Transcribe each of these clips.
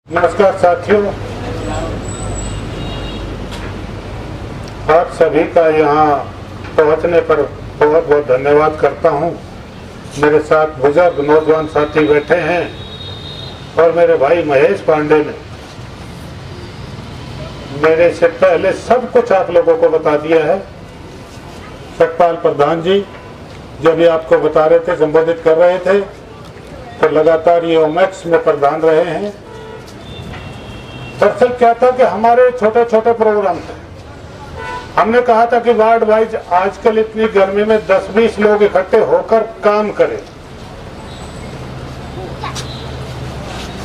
नमस्कार साथियों, आप सभी का यहाँ पहुँचने पर बहुत बहुत धन्यवाद करता हूँ। मेरे साथ बुजुर्ग नौजवान साथी बैठे हैं और मेरे भाई महेश पांडे ने मेरे से पहले सब कुछ आप लोगों को बता दिया है। सतपाल प्रधान जी जब ये आपको बता रहे थे, संबोधित कर रहे थे, तो लगातार ये ओमैक्स में प्रधान रहे हैं। दरअसल क्या था कि हमारे छोटे छोटे प्रोग्राम थे। हमने कहा था कि वार्ड वाइज आजकल इतनी गर्मी में 10-20 लोग इकट्ठे होकर काम करें।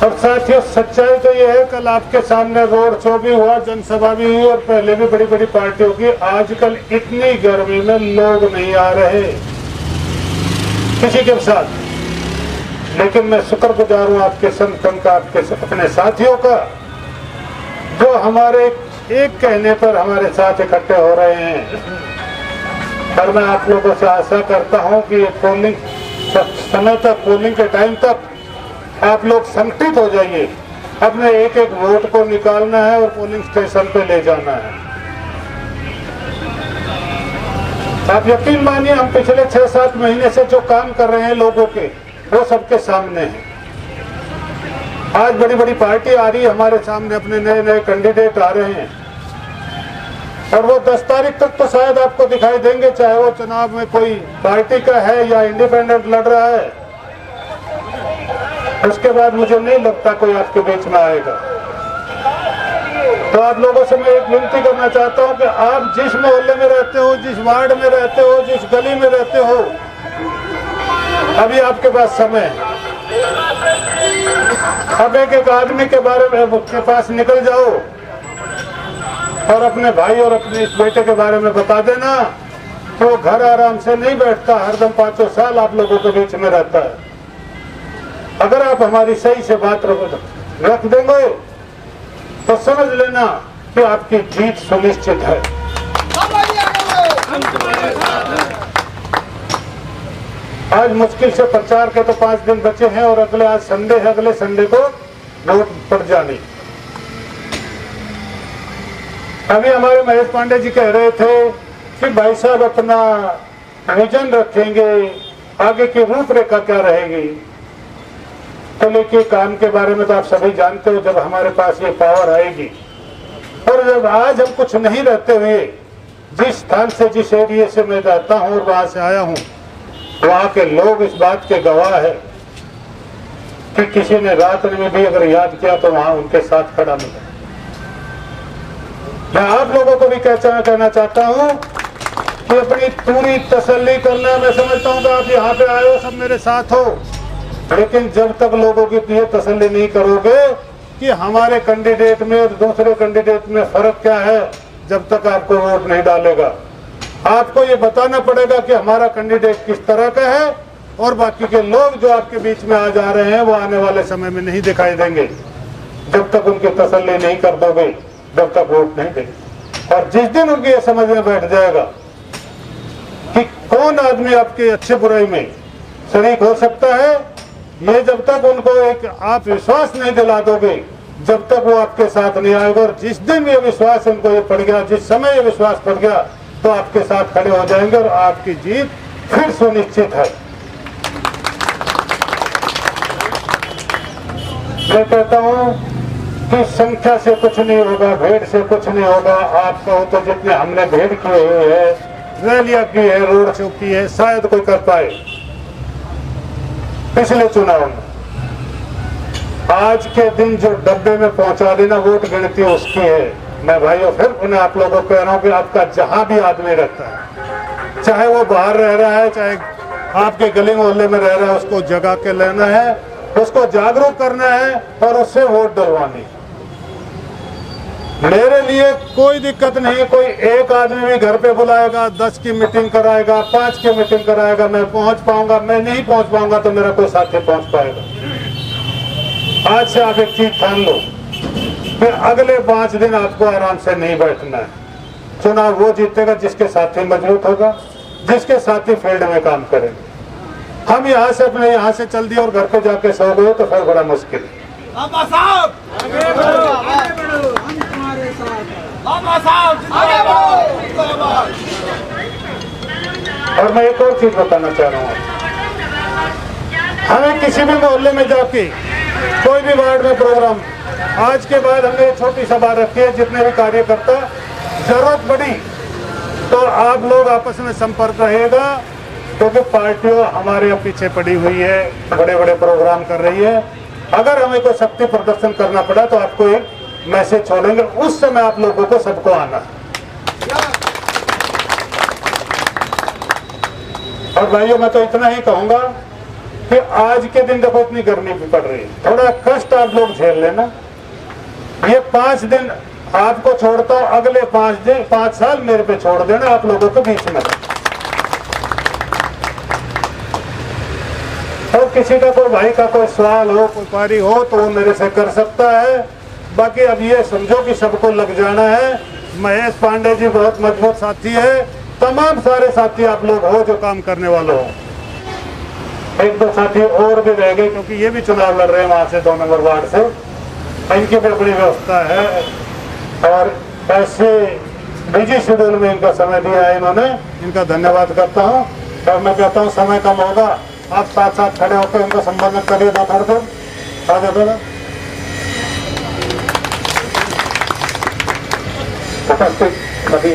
और साथियों, सच्चाई तो यह है, कल आपके सामने रोड शो भी हुआ, जनसभा भी हुई और पहले भी बड़ी बड़ी पार्टियों की। आजकल इतनी गर्मी में लोग नहीं आ रहे किसी के साथ। लेकिन मैं शुक्रगुजार हूं आपके संगठन का, आपके अपने साथियों का, जो हमारे एक कहने पर हमारे साथ इकट्ठे हो रहे हैं। पर मैं आप लोगों से आशा करता हूं कि पोलिंग समय तक, पोलिंग के टाइम तक आप लोग संगठित हो जाइए। अपने एक एक वोट को निकालना है और पोलिंग स्टेशन पे ले जाना है। आप यकीन मानिए, हम पिछले 6-7 महीने से जो काम कर रहे हैं लोगों के, वो सबके सामने है। आज बड़ी बड़ी पार्टी आ रही है हमारे सामने, अपने नए नए कैंडिडेट आ रहे हैं और वो 10 तारीख तक तो शायद आपको दिखाई देंगे, चाहे वो चुनाव में कोई पार्टी का है या इंडिपेंडेंट लड़ रहा है। उसके बाद मुझे नहीं लगता कोई आपके बीच में आएगा। तो आप लोगों से मैं एक विनती करना चाहता हूं कि आप जिस मोहल्ले में रहते हो, जिस वार्ड में रहते हो, जिस गली में रहते हो, अभी आपके पास समय है। अब एक एक आदमी के बारे में के पास निकल जाओ और अपने भाई और अपने इस बेटे के बारे में बता देना कि वो घर आराम से नहीं बैठता, हरदम 5 साल आप लोगों के बीच में रहता है। अगर आप हमारी सही से बात रख देंगे तो समझ लेना कि आपकी जीत सुनिश्चित है। आज मुश्किल से प्रचार के तो 5 दिन बचे हैं और अगले आज संडे है, अगले संडे को वोट पड़ जानी। अभी हमारे महेश पांडे जी कह रहे थे कि भाई साहब अपना विजन रखेंगे, आगे की रूपरेखा क्या रहेगी। तो लेकिन काम के बारे में तो आप सभी जानते हो, जब हमारे पास ये पावर आएगी और जब आज हम कुछ नहीं रहते हुए जिस स्थान से, जिस एरिया से मैं जाता हूँ और वहां से आया हूँ, वहां के लोग इस बात के गवाह है कि किसी ने रात में भी अगर याद किया तो वहां उनके साथ खड़ा मिला। मैं आप लोगों को भी कहना चाहता हूं कि अपनी पूरी तसल्ली करना। मैं समझता हूं कि आप यहाँ पे आए हो, सब मेरे साथ हो, लेकिन जब तक लोगों की ये तसल्ली नहीं करोगे कि हमारे कैंडिडेट में और दूसरे कैंडिडेट में फर्क क्या है, जब तक आपको वोट नहीं डालेगा। आपको ये बताना पड़ेगा कि हमारा कैंडिडेट किस तरह का है और बाकी के लोग जो आपके बीच में आ जा रहे हैं वो आने वाले समय में नहीं दिखाई देंगे। जब तक उनकी तसल्ली नहीं कर दोगे, जब तक वोट नहीं देंगे। और जिस दिन उनकी ये समझ में बैठ जाएगा कि कौन आदमी आपके अच्छे बुराई में शरीक हो सकता है, ये जब तक उनको एक आप विश्वास नहीं दिला दोगे, जब तक वो आपके साथ नहीं आएगा। और जिस दिन ये विश्वास उनको ये पड़ गया, जिस समय ये विश्वास पड़ गया, तो आपके साथ खड़े हो जाएंगे और आपकी जीत फिर सुनिश्चित है। मैं कहता हूं कि संख्या से कुछ नहीं होगा, भीड़ से कुछ नहीं होगा। आप कहो तो जितने हमने भीड़ की हुई है, रैलियां की है, रोड शो की है, शायद कोई कर पाए पिछले चुनाव में। आज के दिन जो डब्बे में पहुंचा देना वोट गिनती उसकी है। मैं भाइयों फिर उन्हें आप लोगों को कह रहा हूं कि आपका जहां भी आदमी रहता है, चाहे वो बाहर रह रहा है, चाहे आपके गली मोहल्ले में रह रहा है, उसको जगा के लेना है, उसको जागरूक करना है और उससे वोट डलवानी। मेरे लिए कोई दिक्कत नहीं, कोई एक आदमी भी घर पे बुलाएगा, 10 की मीटिंग कराएगा, 5 की मीटिंग कराएगा, मैं पहुंच पाऊंगा। मैं नहीं पहुंच पाऊंगा तो मेरा कोई साथी पहुंच पाएगा। आज से आप एक चीज ठान लो, फिर अगले 5 दिन आपको आराम से नहीं बैठना है। चुनाव वो जीतेगा जिसके साथी मजबूत होगा, जिसके साथी फील्ड में काम करेंगे। हम यहाँ से अपने यहाँ से चल दिए और घर पे जाके सो गए तो फिर बड़ा मुश्किल है। बाबा साहब आगे बढ़ो, आगे बढ़ो, हम तुम्हारे साथ हैं। बाबा साहब आगे बढ़ो, जिंदाबाद। और मैं एक और चीज बताना चाह रहा हूँ, हमें किसी भी मोहल्ले में जाके कोई भी वार्ड में प्रोग्राम, आज के बाद हमने छोटी सभा रखी है, जितने भी कार्यकर्ता जरूरत पड़ी तो आप लोग आपस में संपर्क रहेगा, क्योंकि पार्टियों हमारे पीछे पड़ी हुई है, बड़े बड़े प्रोग्राम कर रही है। अगर हमें कोई शक्ति प्रदर्शन करना पड़ा तो आपको एक मैसेज छोड़ेंगे, उस समय आप लोगों को सबको आना। और भाइयों मैं तो इतना ही कहूंगा कि आज के दिन देखो इतनी गर्मी भी पड़ रही है, थोड़ा कष्ट आप लोग झेल लेना। ये 5 दिन आपको छोड़ता हूं, अगले 5 साल मेरे पे छोड़ देना, आप लोगों के बीच में। और किसी का कोई भाई का कोई सवाल हो, कोई पारी हो तो वो मेरे से कर सकता है। बाकी अब ये समझो कि सबको लग जाना है। महेश पांडे जी बहुत मजबूत साथी है, तमाम सारे साथी आप लोग हो जो काम करने वाले हो। 1-2 साथी और भी रह गए, क्योंकि ये भी चुनाव लड़ रहे हैं वहां से 2 नंबर वार्ड से, इनकी भी अपनी व्यवस्था है। और ऐसे बिजी शेड्यूल में इनका समय दिया है इन्होंने, इनका धन्यवाद करता हूँ। और मैं कहता हूँ समय कम होगा, आप साथ साथ खड़े होकर इनको संबोधित करिए, दो थोड़ा देर आगे बढ़ो। उपस्थित सभी